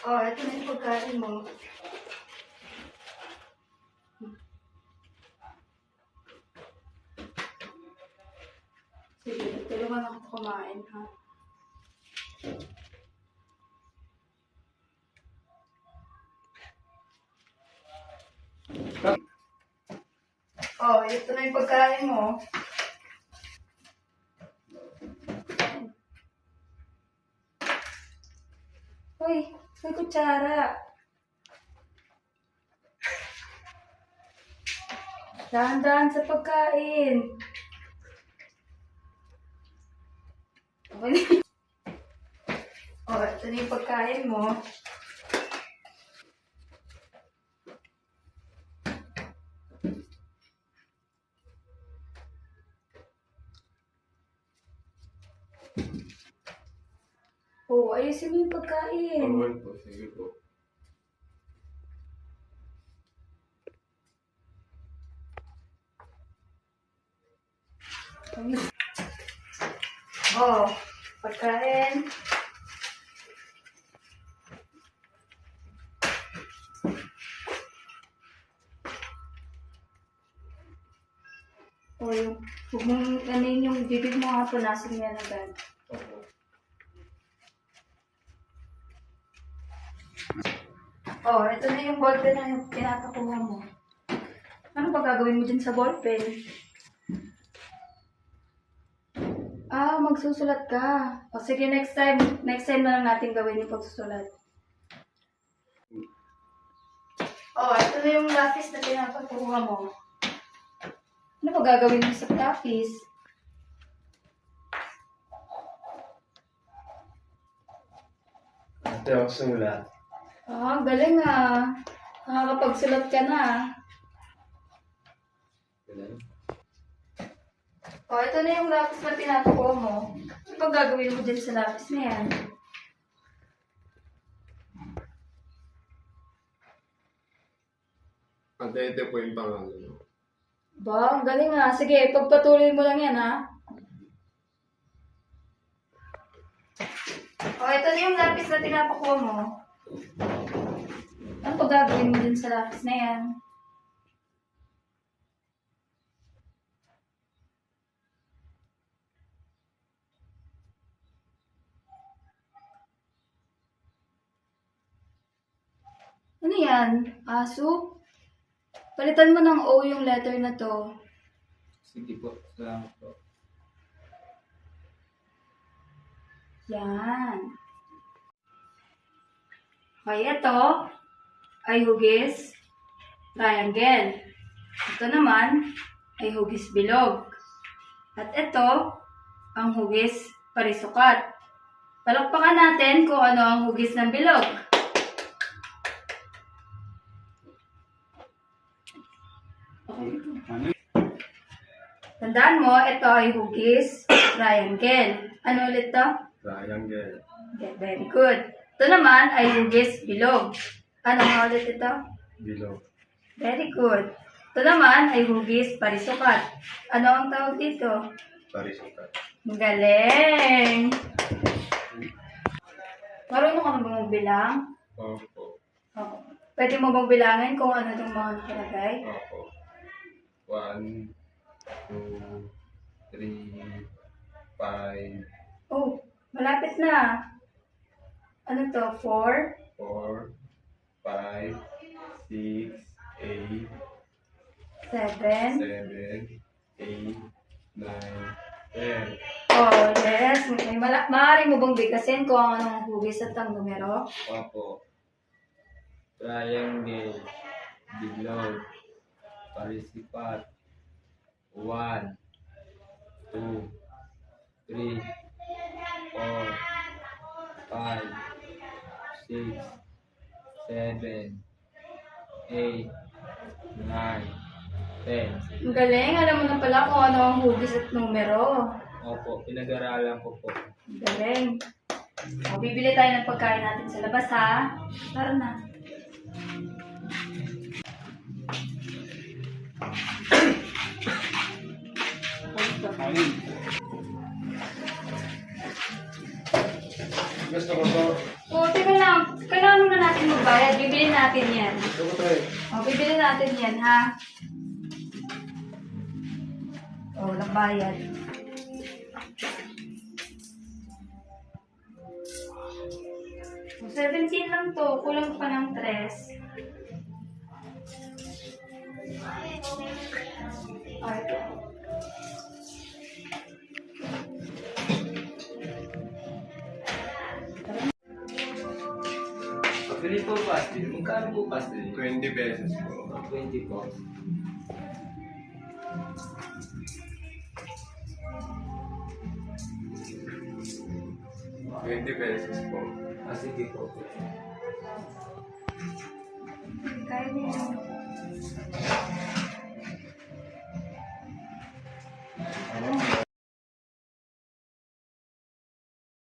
Oh, ito na yung pagkain mo. Sige, tulungan ako kumain, ha? Oh, ito na yung pagkain mo. Hoy, may kutsara. Dahan-dahan sa pagkain. Okay. Oh, ito na yung pagkain mo. Oh, ayusin mo yung pagkain. Bawal po, sige po. Oh, pagkain. Oh, yung, huwag mong, ano yung bibig mo nga punasin yan agad. Opo. Oh, ito na yung ballpen na yung pinatakuha mo. Ano ba gagawin mo dyan sa ballpen? Ah, magsusulat ka. O sige, next time na lang natin gawin yung pagsusulat. Oh, ito na yung lapis na pinatakuha mo. Ano ba gagawin mo sa lapis? Ate, ako sulat. Ah, galing ah. Nakakapagsulat ka na. Ganun. Oh, ito na yung lapis na pinatakuha mo. Ano ba gagawin mo dyan sa lapis na yan? Ate, ito po yung pangalan. Ba, ang galing ah. Sige, pagpatuloy mo lang yan ha. Oh, ito na yung lapis na tinapakuha mo. Ano pa gagawin mo dun sa lapis na yan? Ano yan? Aso? Palitan mo ng O yung letter na to. Sige po, salamat po. Yan. Okay, ito ay hugis triangle. Ito naman ay hugis bilog. At ito ang hugis parisukat. Palakpakan natin kung ano ang hugis ng bilog. Tandaan mo, ito ay hugis triangle. Ano ulit to? Triangle. Okay, very good. Ito naman ay hugis bilog. Ano nga ulit ito? Below. Very good. Ito naman ay hugis parisukat. Ano ang tawag dito? Parisukat. Galing! Marunong ka na ba magbilang? Opo. Oo. Pwede mo bang bilangin kung ano itong mga nakalagay? Opo. 1, 2, 3, 5, Oh, malapit na. Ano to? 4, 4, 5, 6, 8, 7. 7, 8, 9, 10. Oh, yes. Maaari mo bang bigkasin kung anong hugis at ang numero? Opo. Triangle. Bilog. Parisipat. 1, 2, 3, 4, 5, 6, 7, 8, 9, 10. Ang galing. Alam mo na pala kung ano ang hugis at numero. Opo, pinag-aralan ko po. Ang galing. O, bibili tayo ng pagkain natin sa labas, ha? Tara na. Gusto ko to. O, teka lang. kailangan na natin magbayad. Bibili natin yan. Ito ko tayo. O, bibili natin yan, ha? O, walang bayad. O, 17 lang to. Kulang pa ng 3. O, ito. Pabili po pastil. Magkano po pastil? 20 pesos po. 20 po. Pesos po. Ah, sige po. Kaya mo yan. Ano?